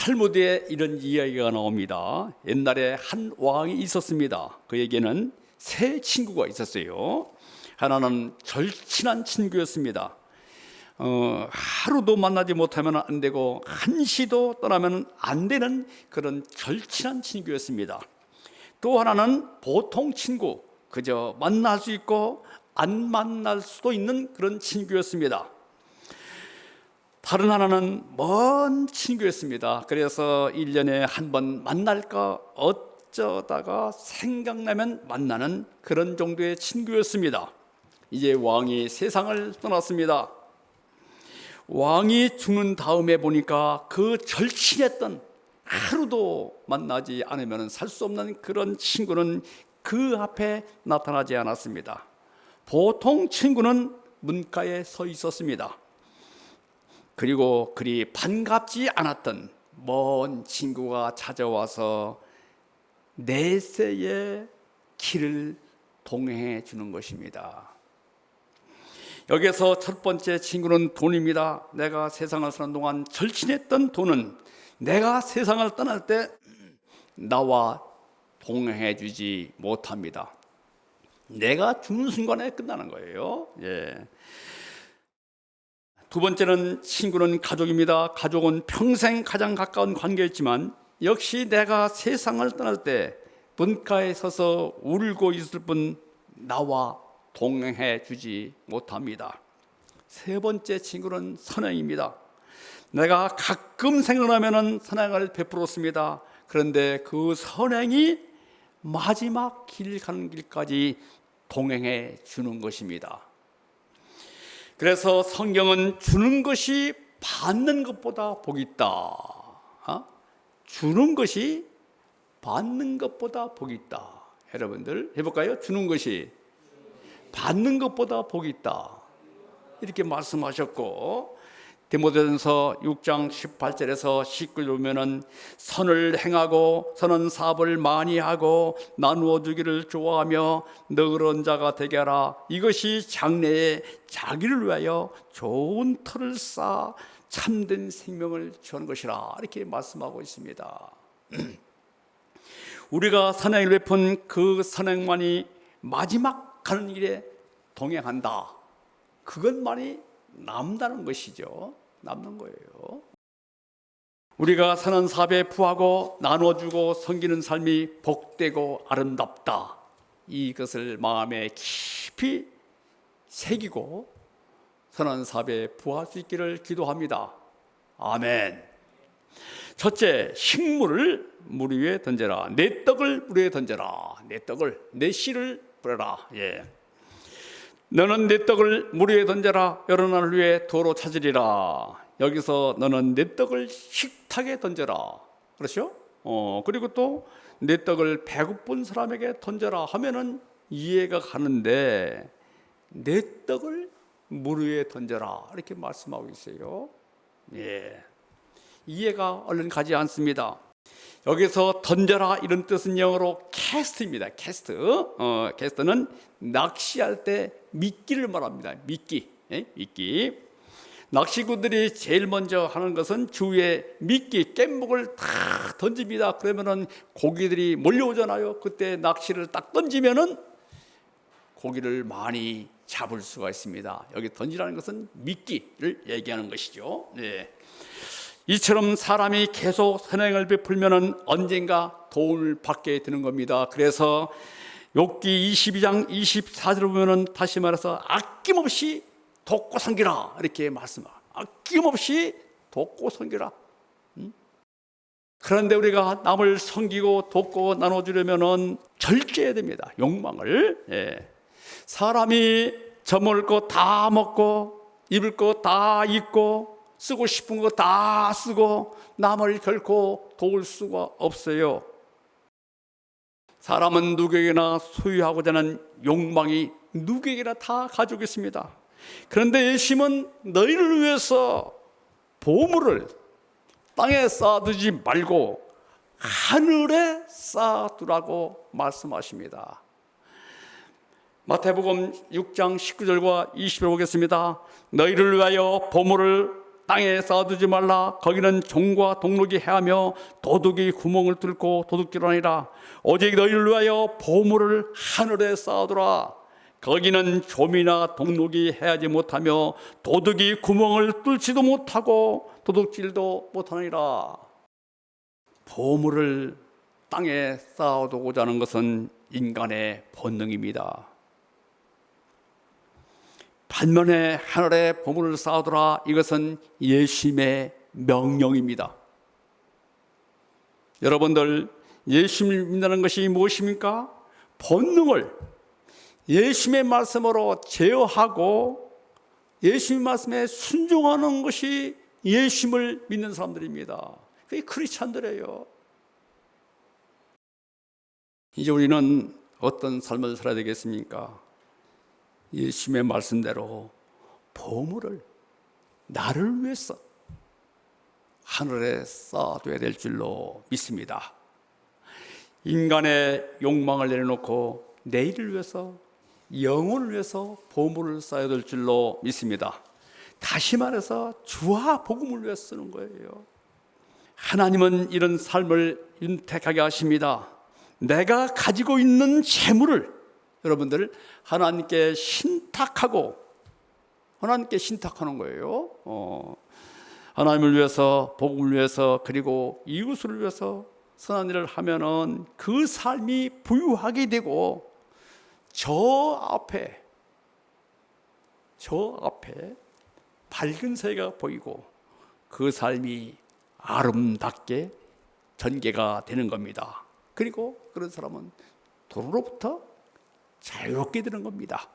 탈무드에 이런 이야기가 나옵니다. 옛날에 한 왕이 있었습니다. 그에게는 세 친구가 있었어요. 하나는 절친한 친구였습니다. 하루도 만나지 못하면 안 되고 한시도 떠나면 안 되는 그런 절친한 친구였습니다. 또 하나는 보통 친구, 그저 만날 수 있고 안 만날 수도 있는 그런 친구였습니다. 다른 하나는 먼 친구였습니다. 그래서 1년에 한 번 만날까 어쩌다가 생각나면 만나는 그런 정도의 친구였습니다. 이제 왕이 세상을 떠났습니다. 왕이 죽는 다음에 보니까 그 절친했던, 하루도 만나지 않으면 살 수 없는 그런 친구는 그 앞에 나타나지 않았습니다. 보통 친구는 문가에 서 있었습니다. 그리고 그리 반갑지 않았던 먼 친구가 찾아와서 내세의 길을 동행해 주는 것입니다. 여기서 첫 번째 친구는 돈입니다. 내가 세상을 사는 동안 절친했던 돈은 내가 세상을 떠날 때 나와 동행해 주지 못합니다. 내가 죽는 순간에 끝나는 거예요. 두 번째는 친구는 가족입니다. 가족은 평생 가장 가까운 관계였지만 역시 내가 세상을 떠날 때 문가에 서서 울고 있을 뿐 나와 동행해 주지 못합니다. 세 번째 친구는 선행입니다. 내가 가끔 생각나면 선행을 베풀었습니다. 그런데 그 선행이 마지막 길 가는 길까지 동행해 주는 것입니다. 그래서 성경은 주는 것이 받는 것보다 복이 있다. 주는 것이 받는 것보다 복이 있다. 여러분들 해볼까요? 주는 것이 받는 것보다 복이 있다. 이렇게 말씀하셨고, 디모데전서 6장 18절에서 19절 보면은 선을 행하고 선한 사업을 많이 하고 나누어 주기를 좋아하며 너그러운 자가 되게 하라. 이것이 장래에 자기를 위하여 좋은 터를 쌓아 참된 생명을 주는 것이라. 이렇게 말씀하고 있습니다. 우리가 선행을 베푼 그 선행만이 마지막 가는 길에 동행한다. 그것만이 남다른 것이죠. 남는 거예요. 우리가 사는 사업에 부하고 나눠주고 섬기는 삶이 복되고 아름답다. 이것을 마음에 깊이 새기고 선한 사업에 부할 수 있기를 기도합니다. 아멘. 첫째, 식물을 물 위에 던져라. 내 떡을 물 위에 던져라. 내 씨를 뿌려라. 너는 내 떡을 물 위에 던져라. 여러 날 후에 도로 찾으리라. 여기서 너는 내 떡을 식탁에 던져라. 그렇죠? 그리고 또 내 떡을 배고픈 사람에게 던져라 하면은 이해가 가는데, 내 떡을 물 위에 던져라 이렇게 말씀하고 있어요. 이해가 얼른 가지 않습니다. 여기서 던져라 이런 뜻은 영어로 캐스트입니다. 캐스트는 낚시할 때 미끼를 말합니다. 미끼. 낚시꾼들이 제일 먼저 하는 것은 주위에 미끼, 깻목을 다 던집니다. 그러면은 고기들이 몰려오잖아요. 그때 낚시를 딱 던지면은 고기를 많이 잡을 수가 있습니다. 여기 던지라는 것은 미끼를 얘기하는 것이죠. 이처럼 사람이 계속 선행을 베풀면은 언젠가 도움을 받게 되는 겁니다. 그래서 욥기 22장 24절을 보면은 다시 말해서 아낌없이 돕고 섬기라 이렇게 말씀합니다. 아낌없이 돕고 섬기라. 그런데 우리가 남을 섬기고 돕고 나눠주려면은 절제해야 됩니다. 욕망을. 사람이 저 먹을 거 다 먹고 입을 거 다 입고 쓰고 싶은 거 다 쓰고 남을 결코 도울 수가 없어요. 사람은 누구에게나 소유하고자 하는 욕망이 누구에게나 다 가지고 있습니다. 그런데 예수님은 너희를 위해서 보물을 땅에 쌓아두지 말고 하늘에 쌓아두라고 말씀하십니다. 마태복음 6장 19절과 20절 보겠습니다. 너희를 위하여 보물을 땅에 쌓아두지 말라. 거기는 종과 동록이 해하며 도둑이 구멍을 뚫고 도둑질하니라. 오직 너희를 위하여 보물을 하늘에 쌓아두라. 거기는 좀이나 동록이 해하지 못하며 도둑이 구멍을 뚫지도 못하고 도둑질도 못하니라. 보물을 땅에 쌓아두고자 하는 것은 인간의 본능입니다. 반면에 하늘에 보물을 쌓아두라, 이것은 예수님의 명령입니다. 여러분들, 예수님을 믿는 것이 무엇입니까? 본능을 예수님의 말씀으로 제어하고 예수님의 말씀에 순종하는 것이 예수님을 믿는 사람들입니다. 그게 크리스찬들이에요. 이제 우리는 어떤 삶을 살아야 되겠습니까? 예수님의 말씀대로 보물을 나를 위해서 하늘에 쌓아둬야 될 줄로 믿습니다. 인간의 욕망을 내려놓고 내일을 위해서, 영혼을 위해서 보물을 쌓아야 될 줄로 믿습니다. 다시 말해서 주와 복음을 위해서 쓰는 거예요. 하나님은 이런 삶을 윤택하게 하십니다. 내가 가지고 있는 재물을 여러분들 하나님께 신탁하고, 하나님께 신탁하는 거예요. 하나님을 위해서, 복음을 위해서, 그리고 이웃을 위해서 선한 일을 하면은 그 삶이 부유하게 되고 저 앞에 밝은 새가 보이고 그 삶이 아름답게 전개가 되는 겁니다. 그리고 그런 사람은 돈으로부터 자유롭게 되는 겁니다.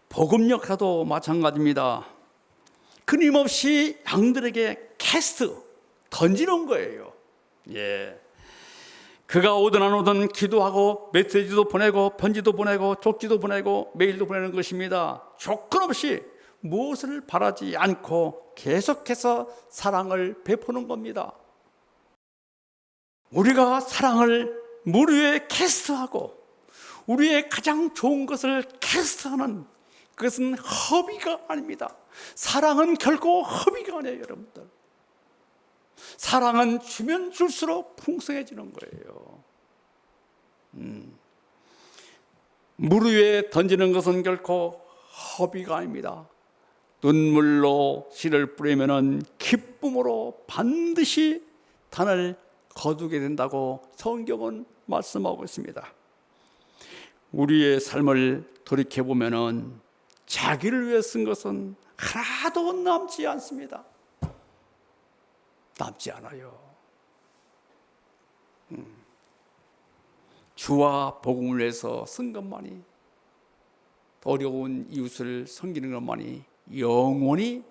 복음 역사도 마찬가지입니다. 끊임없이 양들에게 캐스트, 던지는 거예요. 그가 오든 안 오든 기도하고 메시지도 보내고 편지도 보내고 쪽지도 보내고 메일도 보내는 것입니다. 조건 없이 무엇을 바라지 않고 계속해서 사랑을 베푸는 겁니다. 우리가 사랑을 무료에 캐스트하고 우리의 가장 좋은 것을 캐스트하는, 그것은 허비가 아닙니다. 사랑은 결코 허비가 아니에요, 여러분들. 사랑은 주면 줄수록 풍성해지는 거예요. 물 위에 던지는 것은 결코 허비가 아닙니다. 눈물로 씨를 뿌리면 기쁨으로 반드시 단을 거두게 된다고 성경은 말씀하고 있습니다. 우리의 삶을 돌이켜보면 자기를 위해 쓴 것은 하나도 남지 않습니다. 남지 않아요. 주와 복음을 위해서 쓴 것만이, 어려운 이웃을 섬기는 것만이 영원히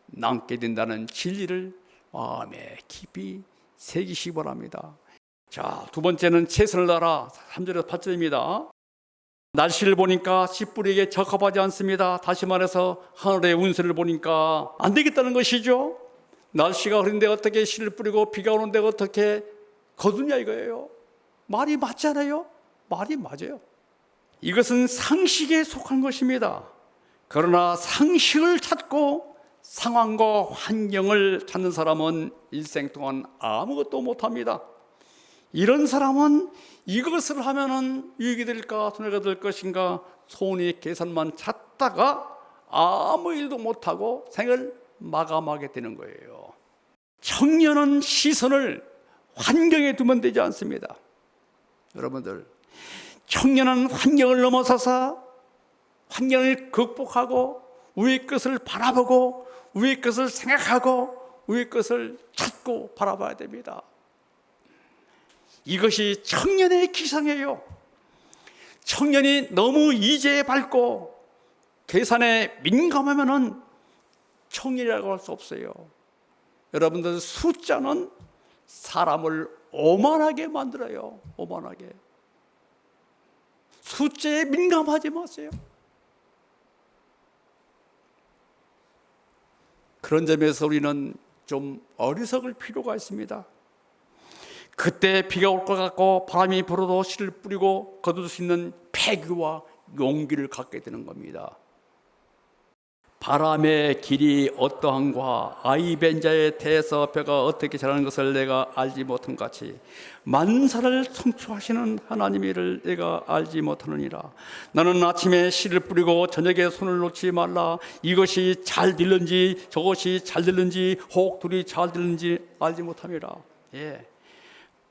남게 된다는 진리를 마음에 깊이 새기시기 바랍니다. 자, 두 번째는 최선을 다하라. 3절에서 8절입니다. 날씨를 보니까 씨 뿌리기에 적합하지 않습니다. 다시 말해서 하늘의 운세를 보니까 안 되겠다는 것이죠. 날씨가 흐린데 어떻게 씨를 뿌리고 비가 오는데 어떻게 거두냐 이거예요. 말이 맞잖아요. 말이 맞아요. 이것은 상식에 속한 것입니다. 그러나 상식을 찾고 상황과 환경을 찾는 사람은 일생 동안 아무것도 못합니다. 이런 사람은 이것을 하면은 유익이 될까 손해가 될 것인가 손익 계산만 찾다가 아무 일도 못하고 생을 마감하게 되는 거예요. 청년은 시선을 환경에 두면 되지 않습니다. 여러분들, 청년은 환경을 넘어서서 환경을 극복하고 위의 것을 바라보고 위의 것을 생각하고 위의 것을 찾고 바라봐야 됩니다. 이것이 청년의 기상이에요. 청년이 너무 이제에 밝고 계산에 민감하면은 청년이라고 할 수 없어요. 여러분들, 숫자는 사람을 오만하게 만들어요. 오만하게. 숫자에 민감하지 마세요. 그런 점에서 우리는 좀 어리석을 필요가 있습니다. 그때 비가 올 것 같고 바람이 불어도 씨를 뿌리고 거둘 수 있는 패기와 용기를 갖게 되는 겁니다. 바람의 길이 어떠한가 아이벤자에 대해서 벼가 어떻게 자라는 것을 내가 알지 못한 같이 만사를 성취하시는 하나님이를 내가 알지 못하느니라. 나는 아침에 씨를 뿌리고 저녁에 손을 놓지 말라. 이것이 잘 들는지 저것이 잘 들는지 혹들이 잘 들는지 알지 못함이라. 예.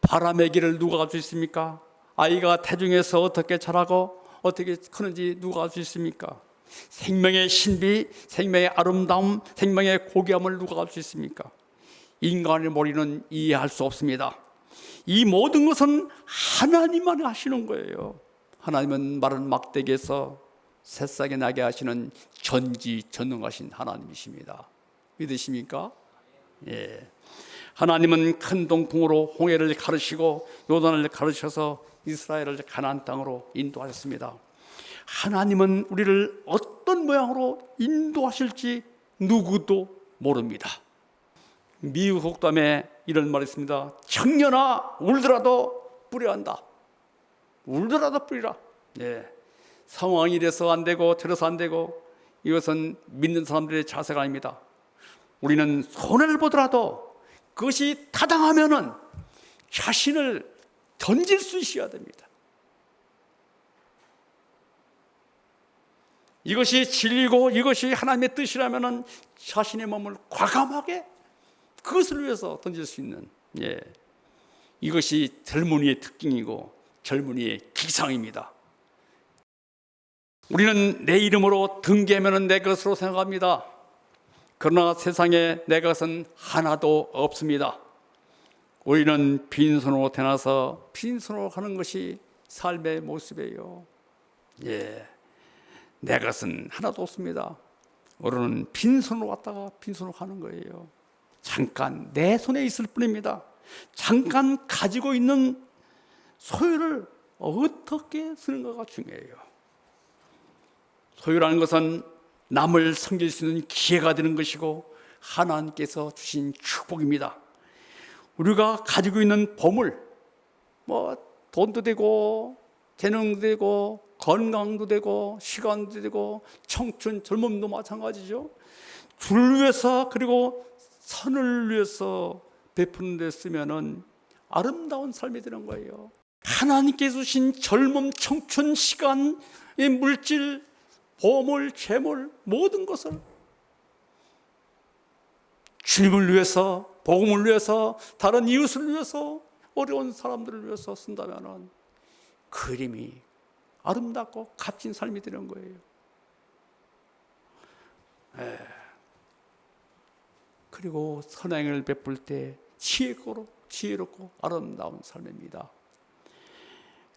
바람의 길을 누가 알 수 있습니까? 아이가 태중에서 어떻게 자라고 어떻게 크는지 누가 알 수 있습니까? 생명의 신비, 생명의 아름다움, 생명의 고귀함을 누가 알 수 있습니까? 인간의 머리는 이해할 수 없습니다. 이 모든 것은 하나님만 하시는 거예요. 하나님은 마른 막대기에서 새싹이 나게 하시는 전지전능하신 하나님이십니다. 믿으십니까? 예. 하나님은 큰 동풍으로 홍해를 가르시고 요단을 가르셔서 이스라엘을 가나안 땅으로 인도하셨습니다. 하나님은 우리를 어떤 모양으로 인도하실지 누구도 모릅니다. 미국 속담에 이런 말이 있습니다. 청년아 울더라도 뿌려야 한다. 울더라도 뿌리라. 네. 상황이 이래서 안 되고 저래서 안 되고 이것은 믿는 사람들의 자세가 아닙니다. 우리는 손해를 보더라도 그것이 타당하면은 자신을 던질 수 있어야 됩니다. 이것이 진리고 이것이 하나님의 뜻이라면 자신의 몸을 과감하게 그것을 위해서 던질 수 있는, 예, 이것이 젊은이의 특징이고 젊은이의 기상입니다. 우리는 내 이름으로 등기하면 내 것으로 생각합니다. 그러나 세상에 내 것은 하나도 없습니다. 우리는 빈손으로 태어나서 빈손으로 가는 것이 삶의 모습이에요. 예. 내 것은 하나도 없습니다. 우리는 빈손으로 왔다가 빈손으로 가는 거예요. 잠깐 내 손에 있을 뿐입니다. 잠깐 가지고 있는 소유를 어떻게 쓰는가가 중요해요. 소유라는 것은 남을 섬길 수 있는 기회가 되는 것이고 하나님께서 주신 축복입니다. 우리가 가지고 있는 보물, 돈도 되고 재능도 되고 건강도 되고 시간도 되고 청춘 젊음도 마찬가지죠. 주를 위해서 그리고 선을 위해서 베푸는 데 쓰면은 아름다운 삶이 되는 거예요. 하나님께 주신 젊음, 청춘, 시간, 물질, 보물, 재물 모든 것을 주님을 위해서, 복음을 위해서, 다른 이웃을 위해서, 어려운 사람들을 위해서 쓴다면은 그 이름이 아름답고 값진 삶이 되는 거예요. 그리고 선행을 베풀 때 지혜롭고 아름다운 삶입니다.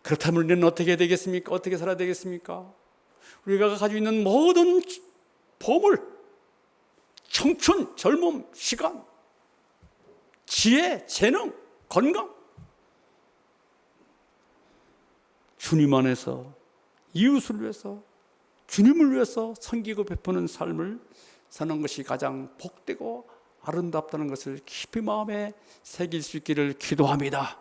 그렇다면 우리는 어떻게 되겠습니까? 어떻게 살아야 되겠습니까? 우리가 가지고 있는 모든 보물, 청춘, 젊음, 시간, 지혜, 재능, 건강, 주님 안에서 이웃을 위해서 주님을 위해서 섬기고 베푸는 삶을 사는 것이 가장 복되고 아름답다는 것을 깊이 마음에 새길 수 있기를 기도합니다.